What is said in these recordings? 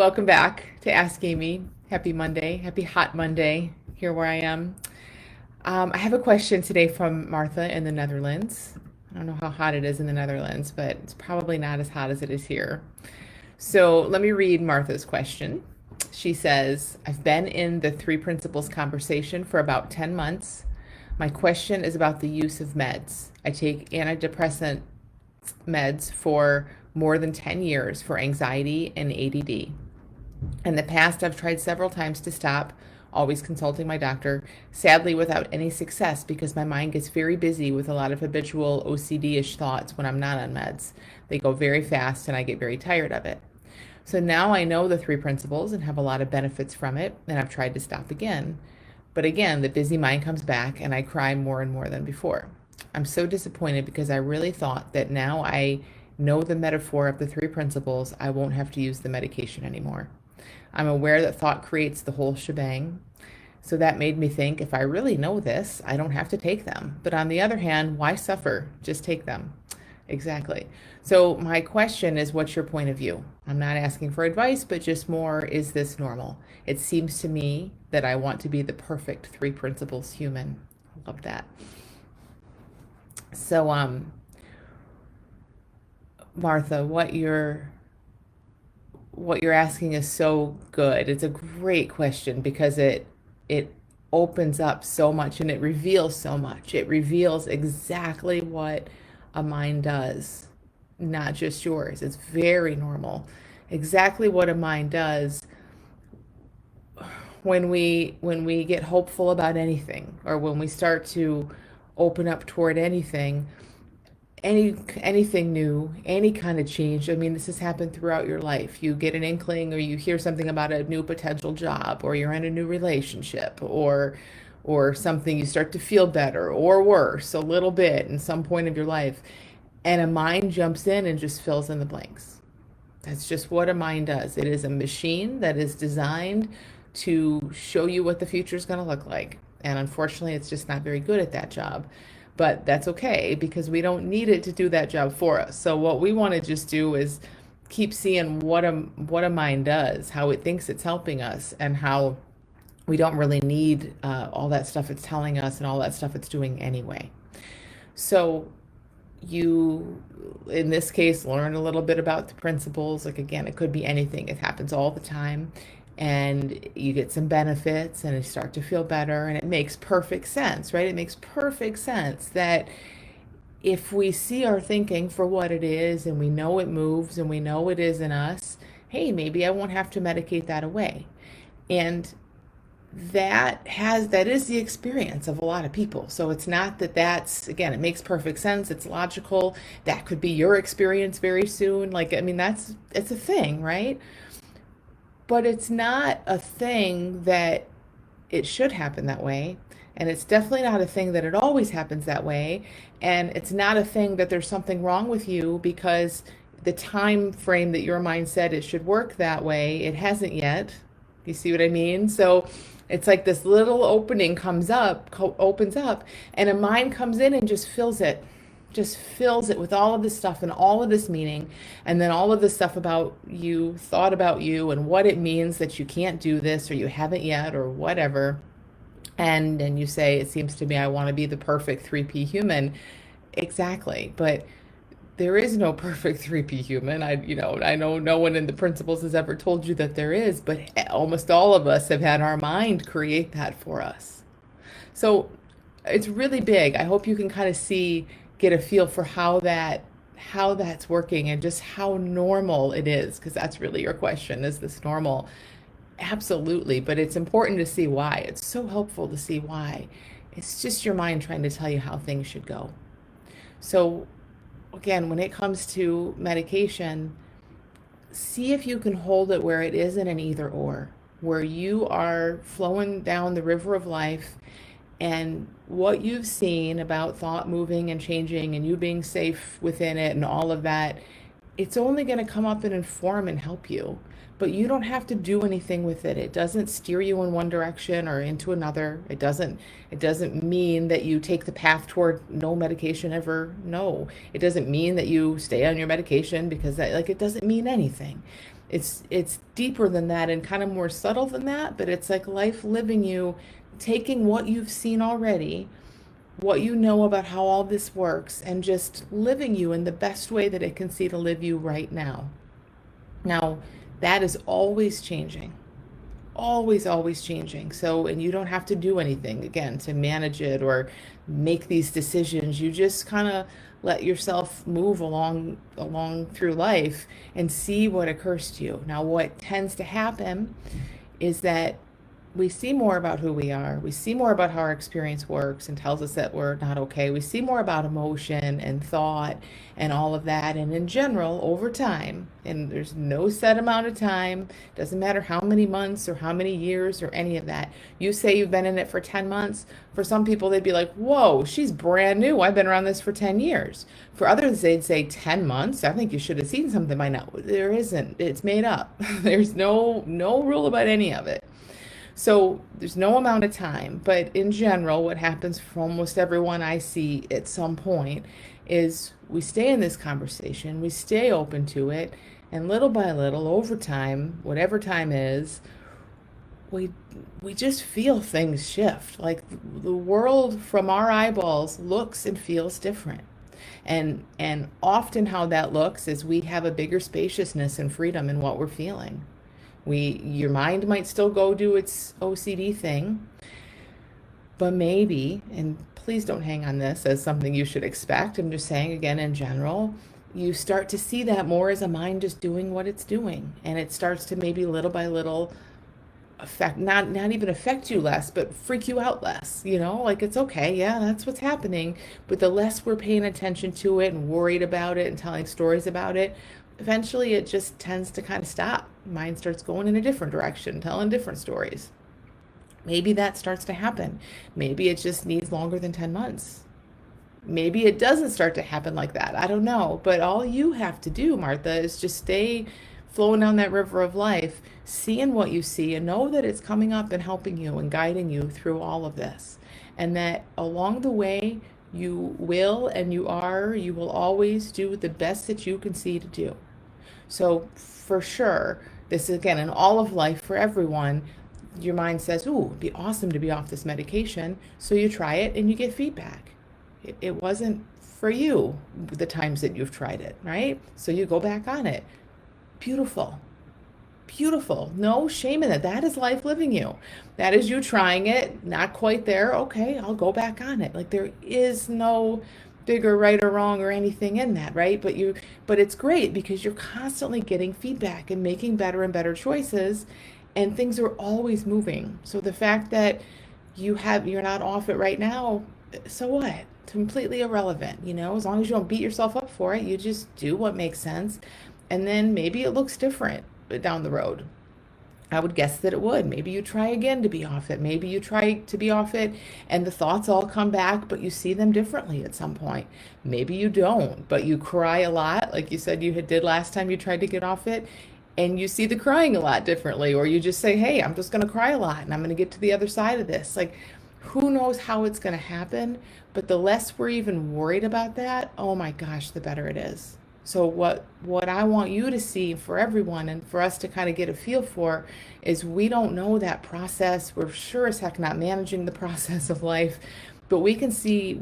welcome back to Ask Amy. Happy Monday. Happy hot Monday here where I am. I have a question today from Martha in the Netherlands. I don't know how hot it is in the Netherlands, but it's probably not as hot as it is here. So let me read Martha's question. She says, I've been in the three principles conversation for about 10 months. My question is about the use of meds. I take antidepressant meds for more than 10 years for anxiety and ADD. In the past, I've tried several times to stop, always consulting my doctor, sadly without any success because my mind gets very busy with a lot of habitual OCD-ish thoughts when I'm not on meds. They go very fast and I get very tired of it. So now I know the three principles and have a lot of benefits from it, and I've tried to stop again. But again, the busy mind comes back and I cry more and more than before. I'm so disappointed because I really thought that now I know the metaphor of the three principles, I won't have to use the medication anymore. I'm aware that thought creates the whole shebang. So that made me think if I really know this, I don't have to take them. But on the other hand, why suffer? Just take them. Exactly. So my question is, what's your point of view? I'm not asking for advice, but just more, is this normal? It seems to me that I want to be the perfect three principles human. I love that. So, Martha, what you're asking is so good. It's a great question because it opens up so much and it reveals so much. It reveals exactly what a mind does, not just yours. It's very normal. Exactly what a mind does when we get hopeful about anything or when we start to open up toward anything new, any kind of change. I mean, this has happened throughout your life. You get an inkling or you hear something about a new potential job or you're in a new relationship or something, you start to feel better or worse a little bit in some point of your life, and a mind jumps in and just fills in the blanks. That's just what a mind does. It is a machine that is designed to show you what the future is going to look like. And unfortunately, it's just not very good at that job. But that's okay because we don't need it to do that job for us. So what we want to just do is keep seeing what a mind does, how it thinks it's helping us, and how we don't really need all that stuff it's telling us and all that stuff it's doing anyway. So you, in this case, learn a little bit about the principles. Like, again, it could be anything. It happens all the time. And you get some benefits and you start to feel better. And it makes perfect sense, right? It makes perfect sense that if we see our thinking for what it is and we know it moves and we know it is in us, hey, maybe I won't have to medicate that away. And that is the experience of a lot of people. So it's not that that's, again, it makes perfect sense, it's logical, that could be your experience very soon. Like, I mean, it's a thing, right? But it's not a thing that it should happen that way, and it's definitely not a thing that it always happens that way, and it's not a thing that there's something wrong with you because the time frame that your mind said it should work that way, it hasn't yet. You see what I mean? So it's like this little opening opens up, and a mind comes in and just fills it with all of this stuff and all of this meaning, and then all of this stuff about you, thought about you, and what it means that you can't do this or you haven't yet or whatever. And then you say, it seems to me I want to be the perfect 3P human. Exactly. But there is no perfect 3P human. I know no one in the principles has ever told you that there is, but almost all of us have had our mind create that for us. So it's really big. I hope you can kind of get a feel for how that's working and just how normal it is, because that's really your question. Is this normal? Absolutely, but it's important to see why. It's so helpful to see why. It's just your mind trying to tell you how things should go. So again, when it comes to medication, see if you can hold it where it isn't an either or, where you are flowing down the river of life and what you've seen about thought moving and changing and you being safe within it and all of that, it's only going to come up and inform and help you. But you don't have to do anything with it. It doesn't steer you in one direction or into another. It doesn't mean that you take the path toward no medication ever. No. It doesn't mean that you stay on your medication because that, like, it doesn't mean anything. It's deeper than that and kind of more subtle than that, but it's like life living you, taking what you've seen already, what you know about how all this works, and just living you in the best way that it can see to live you right now. Now, that is always changing, always, always changing. So, and you don't have to do anything again to manage it or make these decisions. You just kind of let yourself move along through life and see what occurs to you. Now, what tends to happen is that we see more about who we are. We see more about how our experience works and tells us that we're not okay. We see more about emotion and thought and all of that. And in general, over time, and there's no set amount of time, doesn't matter how many months or how many years or any of that. You say you've been in it for 10 months. For some people, they'd be like, whoa, she's brand new. I've been around this for 10 years. For others, they'd say 10 months. I think you should have seen something by now. There isn't. It's made up. There's no rule about any of it. So there's no amount of time, but in general, what happens for almost everyone I see at some point is we stay in this conversation, we stay open to it, and little by little, over time, whatever time is, we we just feel things shift. Like the world from our eyeballs looks and feels different. And often how that looks is we have a bigger spaciousness and freedom in what we're feeling. Your mind might still go do its OCD thing, but maybe, and please don't hang on this as something you should expect. I'm just saying again in general, you start to see that more as a mind just doing what it's doing, and it starts to maybe little by little affect, not even affect you less, but freak you out less. Like it's okay, yeah, that's what's happening. But the less we're paying attention to it and worried about it and telling stories about it, eventually it just tends to kind of stop. Mind starts going in a different direction, telling different stories. Maybe that starts to happen. Maybe it just needs longer than 10 months. Maybe it doesn't start to happen like that. I don't know. But all you have to do, Martha, is just stay flowing down that river of life, seeing what you see, and know that it's coming up and helping you and guiding you through all of this. And that along the way, you will and you will always do the best that you can see to do. So, for sure, this is again in all of life for everyone. Your mind says, ooh, it'd be awesome to be off this medication. So you try it and you get feedback. It wasn't for you the times that you've tried it, right? So you go back on it. Beautiful. Beautiful. No shame in it. That is life living you. That is you trying it, not quite there. Okay, I'll go back on it. Like there is no bigger right or wrong or anything in that, right? But it's great because you're constantly getting feedback and making better and better choices, and things are always moving. So the fact that you're not off it right now, so what? Completely irrelevant, as long as you don't beat yourself up for it, you just do what makes sense. And then maybe it looks different down the road. I would guess that it would. Maybe you try again to be off it. Maybe you try to be off it and the thoughts all come back, but you see them differently at some point. Maybe you don't, but you cry a lot, like you said you did last time you tried to get off it, and you see the crying a lot differently. Or you just say, hey, I'm just going to cry a lot and I'm going to get to the other side of this. Like, who knows how it's going to happen? But the less we're even worried about that, oh my gosh, the better it is. So what I want you to see for everyone and for us to kind of get a feel for is we don't know that process. We're sure as heck not managing the process of life, but we can see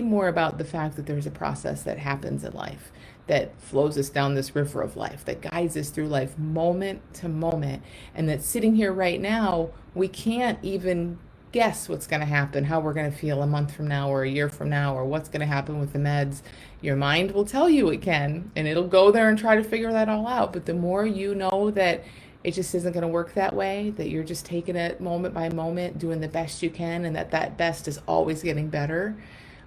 more about the fact that there's a process that happens in life that flows us down this river of life, that guides us through life moment to moment, and that sitting here right now, we can't even guess what's going to happen, how we're going to feel a month from now or a year from now, or what's going to happen with the meds. Your mind will tell you it can, and it'll go there and try to figure that all out. But the more you know that it just isn't going to work that way, that you're just taking it moment by moment, doing the best you can, and that best is always getting better,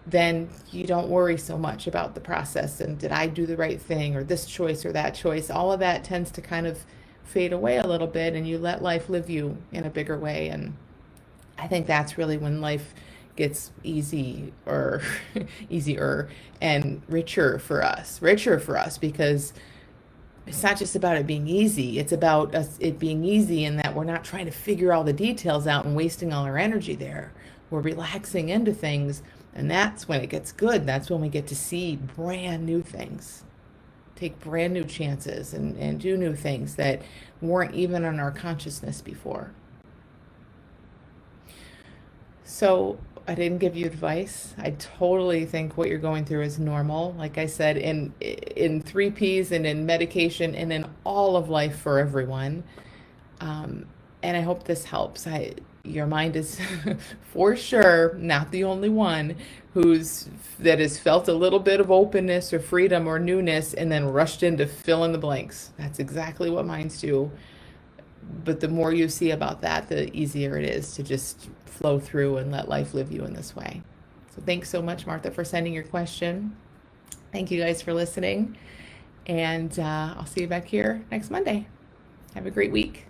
then you don't worry so much about the process and did I do the right thing or this choice or that choice. All of that tends to kind of fade away a little bit, and you let life live you in a bigger way. And I think that's really when life gets easy or easier and richer for us because it's not just about it being easy. It's about us it being easy in that we're not trying to figure all the details out and wasting all our energy there. We're relaxing into things, and that's when it gets good. That's when we get to see brand new things, take brand new chances, and do new things that weren't even on our consciousness before. So I didn't give you advice. I totally think what you're going through is normal. Like I said, in three P's and in medication and in all of life for everyone. And I hope this helps. Your mind is for sure not the only one that has felt a little bit of openness or freedom or newness and then rushed in to fill in the blanks. That's exactly what minds do. But the more you see about that, the easier it is to just flow through and let life live you in this way. So thanks so much, Martha, for sending your question. Thank you guys for listening. And I'll see you back here next Monday. Have a great week.